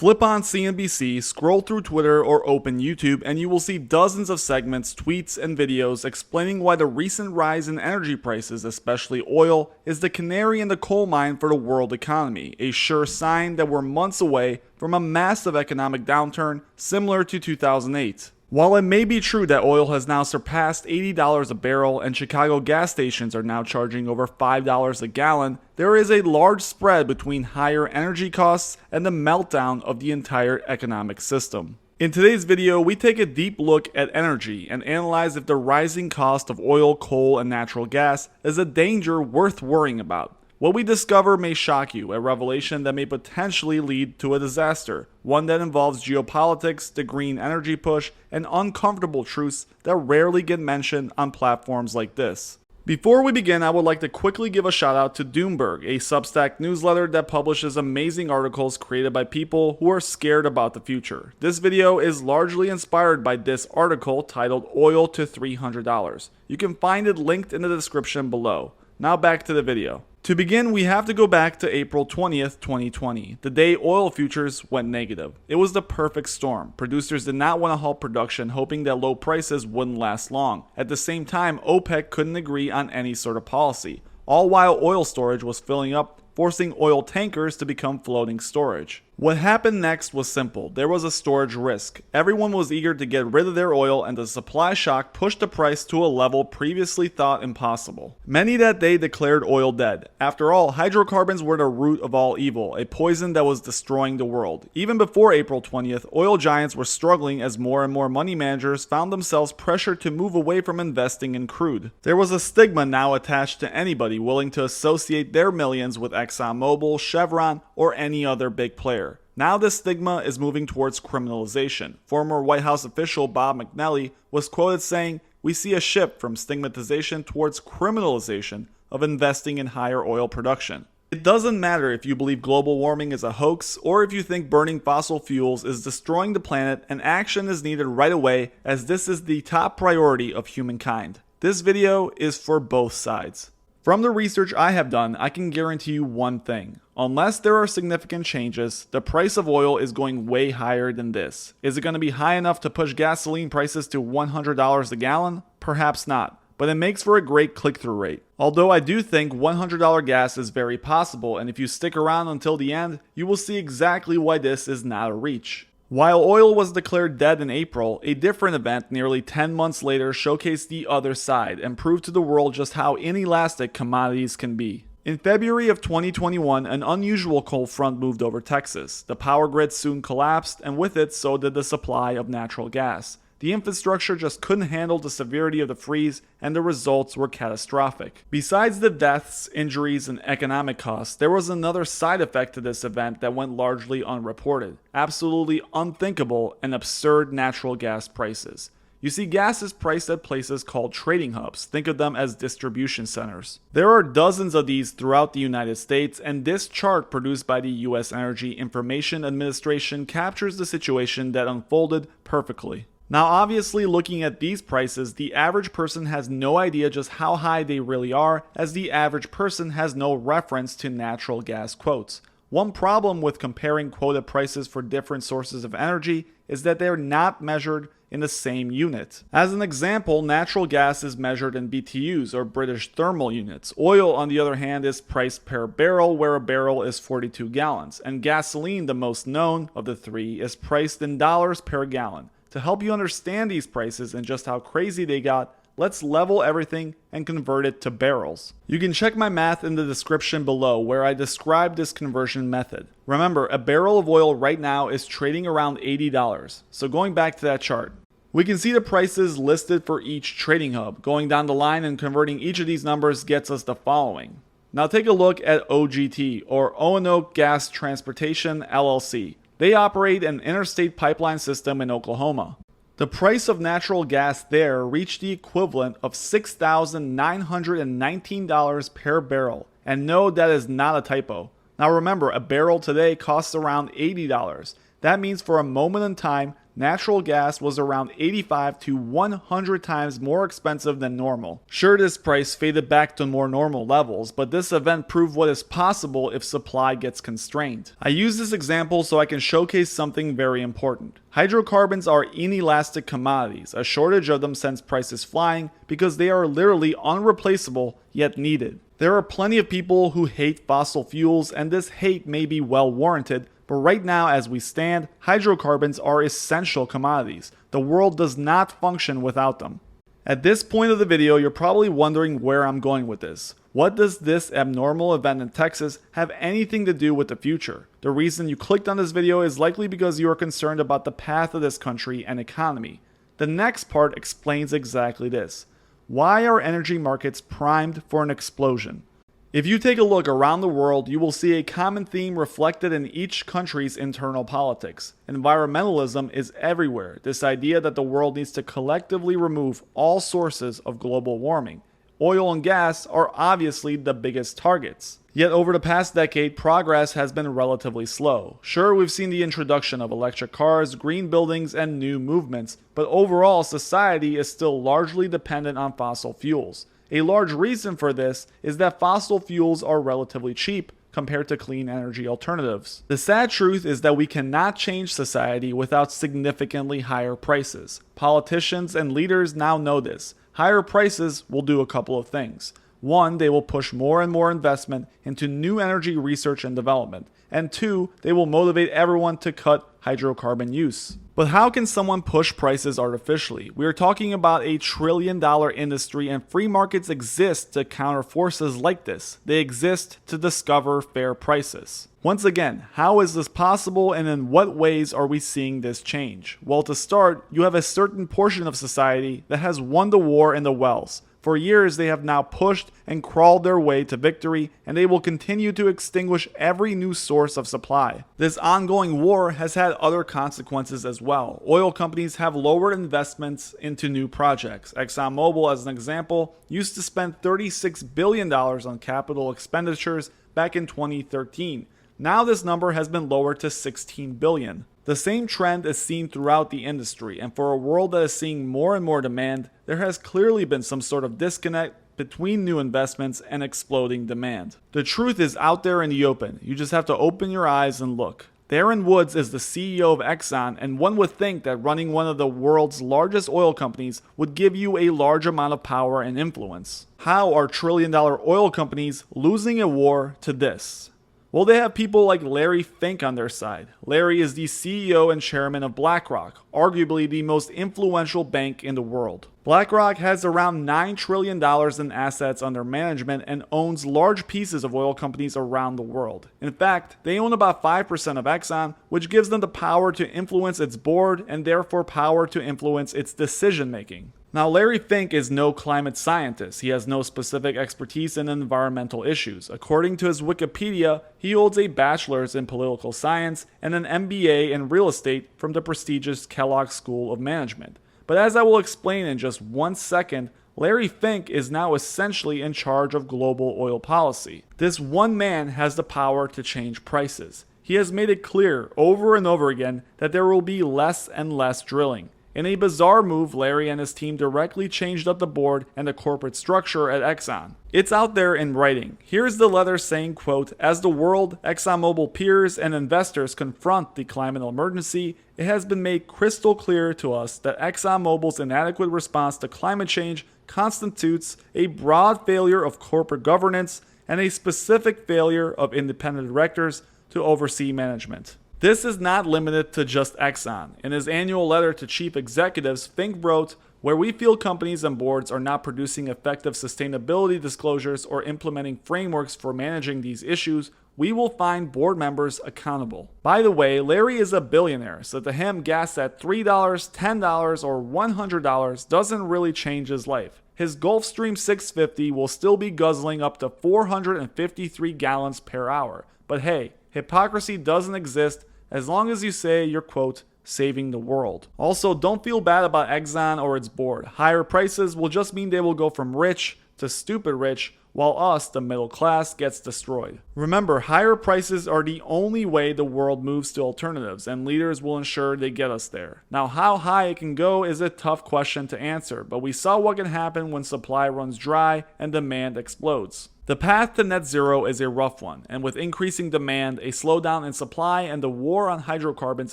Flip on CNBC, scroll through Twitter, or open YouTube, and you will see dozens of segments, tweets, and videos explaining why the recent rise in energy prices, especially oil, is the canary in the coal mine for the world economy, a sure sign that we're months away from a massive economic downturn similar to 2008. While it may be true that oil has now surpassed $80 a barrel and Chicago gas stations are now charging over $5 a gallon, there is a large spread between higher energy costs and the meltdown of the entire economic system. In today's video, we take a deep look at energy and analyze if the rising cost of oil, coal, and natural gas is a danger worth worrying about. What we discover may shock you, a revelation that may potentially lead to a disaster, one that involves geopolitics, the green energy push, and uncomfortable truths that rarely get mentioned on platforms like this. Before we begin, I would like to quickly give a shout out to Doomberg, a Substack newsletter that publishes amazing articles created by people who are scared about the future. This video is largely inspired by this article titled Oil to $300. You can find it linked in the description below. Now back to the video. To begin, we have to go back to April 20th, 2020, the day oil futures went negative. It was the perfect storm. Producers did not want to halt production, hoping that low prices wouldn't last long. At the same time, OPEC couldn't agree on any sort of policy, all while oil storage was filling up, forcing oil tankers to become floating storage. What happened next was simple. There was a storage risk. Everyone was eager to get rid of their oil, and the supply shock pushed the price to a level previously thought impossible. Many that day declared oil dead. After all, hydrocarbons were the root of all evil, a poison that was destroying the world. Even before April 20th, oil giants were struggling as more and more money managers found themselves pressured to move away from investing in crude. There was a stigma now attached to anybody willing to associate their millions with ExxonMobil, Chevron, or any other big player. Now this stigma is moving towards criminalization. Former White House official Bob McNally was quoted saying, "We see a shift from stigmatization towards criminalization of investing in higher oil production." It doesn't matter if you believe global warming is a hoax or if you think burning fossil fuels is destroying the planet, and action is needed right away as this is the top priority of humankind. This video is for both sides. From the research I have done, I can guarantee you one thing. Unless there are significant changes, the price of oil is going way higher than this. Is it going to be high enough to push gasoline prices to $100 a gallon? Perhaps not, but it makes for a great click-through rate. Although I do think $100 gas is very possible, and if you stick around until the end, you will see exactly why this is not a reach. While oil was declared dead in April, a different event nearly 10 months later showcased the other side and proved to the world just how inelastic commodities can be. In February of 2021, an unusual cold front moved over Texas. The power grid soon collapsed, and with it, so did the supply of natural gas. The infrastructure just couldn't handle the severity of the freeze, and the results were catastrophic. Besides the deaths, injuries, and economic costs, there was another side effect to this event that went largely unreported. Absolutely unthinkable and absurd natural gas prices. You see, gas is priced at places called trading hubs. Think of them as distribution centers. There are dozens of these throughout the United States, and this chart produced by the U.S. Energy Information Administration captures the situation that unfolded perfectly. Now, obviously, looking at these prices, the average person has no idea just how high they really are, as the average person has no reference to natural gas quotes. One problem with comparing quoted prices for different sources of energy is that they are not measured in the same unit. As an example, natural gas is measured in BTUs, or British thermal units. Oil, on the other hand, is priced per barrel, where a barrel is 42 gallons. And gasoline, the most known of the three, is priced in dollars per gallon. To help you understand these prices and just how crazy they got, let's level everything and convert it to barrels. You can check my math in the description below where I describe this conversion method. Remember, a barrel of oil right now is trading around $80. So going back to that chart, we can see the prices listed for each trading hub. Going down the line and converting each of these numbers gets us the following. Now take a look at OGT, or O&O Gas Transportation LLC. They operate an interstate pipeline system in Oklahoma. The price of natural gas there reached the equivalent of $6,919 per barrel. And no, that is not a typo. Now remember, a barrel today costs around $80. That means for a moment in time, natural gas was around 85 to 100 times more expensive than normal. Sure, this price faded back to more normal levels, but this event proved what is possible if supply gets constrained. I use this example so I can showcase something very important. Hydrocarbons are inelastic commodities. A shortage of them sends prices flying because they are literally unreplaceable yet needed. There are plenty of people who hate fossil fuels, and this hate may be well warranted, but right now as we stand, hydrocarbons are essential commodities. The world does not function without them. At this point of the video, you're probably wondering where I'm going with this. What does this abnormal event in Texas have anything to do with the future? The reason you clicked on this video is likely because you are concerned about the path of this country and economy. The next part explains exactly this. Why are energy markets primed for an explosion? If you take a look around the world, you will see a common theme reflected in each country's internal politics. Environmentalism is everywhere, this idea that the world needs to collectively remove all sources of global warming. Oil and gas are obviously the biggest targets. Yet over the past decade, progress has been relatively slow. Sure, we've seen the introduction of electric cars, green buildings, and new movements, but overall society is still largely dependent on fossil fuels. A large reason for this is that fossil fuels are relatively cheap compared to clean energy alternatives. The sad truth is that we cannot change society without significantly higher prices. Politicians and leaders now know this. Higher prices will do a couple of things. One, they will push more and more investment into new energy research and development. And two, they will motivate everyone to cut hydrocarbon use. But how can someone push prices artificially? We are talking about a $1 trillion industry, and free markets exist to counter forces like this. They exist to discover fair prices. Once again, how is this possible, and in what ways are we seeing this change? Well, to start, you have a certain portion of society that has won the war in the wells. For years, they have now pushed and crawled their way to victory, and they will continue to extinguish every new source of supply. This ongoing war has had other consequences as well. Oil companies have lowered investments into new projects. ExxonMobil, as an example, used to spend $36 billion on capital expenditures back in 2013. Now this number has been lowered to $16 billion. The same trend is seen throughout the industry, and for a world that is seeing more and more demand, there has clearly been some sort of disconnect between new investments and exploding demand. The truth is out there in the open. You just have to open your eyes and look. Darren Woods is the CEO of Exxon, and one would think that running one of the world's largest oil companies would give you a large amount of power and influence. How are trillion-dollar oil companies losing a war to this? Well, they have people like Larry Fink on their side. Larry is the CEO and chairman of BlackRock, arguably the most influential bank in the world. BlackRock has around $9 trillion in assets under management and owns large pieces of oil companies around the world. In fact, they own about 5% of Exxon, which gives them the power to influence its board and therefore power to influence its decision making. Now, Larry Fink is no climate scientist. He has no specific expertise in environmental issues. According to his Wikipedia, he holds a bachelor's in political science and an MBA in real estate from the prestigious Kellogg School of Management. But as I will explain in just 1 second, Larry Fink is now essentially in charge of global oil policy. This one man has the power to change prices. He has made it clear over and over again that there will be less and less drilling. In a bizarre move, Larry and his team directly changed up the board and the corporate structure at Exxon. It's out there in writing. Here's the letter saying, quote, "As the world, ExxonMobil peers, and investors confront the climate emergency, it has been made crystal clear to us that ExxonMobil's inadequate response to climate change constitutes a broad failure of corporate governance and a specific failure of independent directors to oversee management." This is not limited to just Exxon. In his annual letter to chief executives, Fink wrote, "Where we feel companies and boards are not producing effective sustainability disclosures or implementing frameworks for managing these issues, we will find board members accountable." By the way, Larry is a billionaire, so to him, gas at $3, $10, or $100 doesn't really change his life. His Gulfstream 650 will still be guzzling up to 453 gallons per hour. But hey, hypocrisy doesn't exist as long as you say you're, quote, saving the world. Also, don't feel bad about Exxon or its board. Higher prices will just mean they will go from rich to stupid rich while us, the middle class, gets destroyed. Remember, higher prices are the only way the world moves to alternatives, and leaders will ensure they get us there. Now, how high it can go is a tough question to answer, but we saw what can happen when supply runs dry and demand explodes. The path to net zero is a rough one, and with increasing demand, a slowdown in supply, and the war on hydrocarbons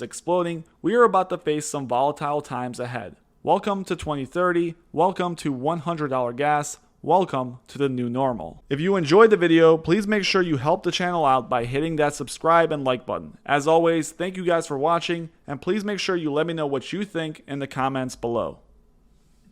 exploding, we are about to face some volatile times ahead. Welcome to 2030, welcome to $100 gas, welcome to the new normal. If you enjoyed the video, please make sure you help the channel out by hitting that subscribe and like button. As always, thank you guys for watching, and please make sure you let me know what you think in the comments below.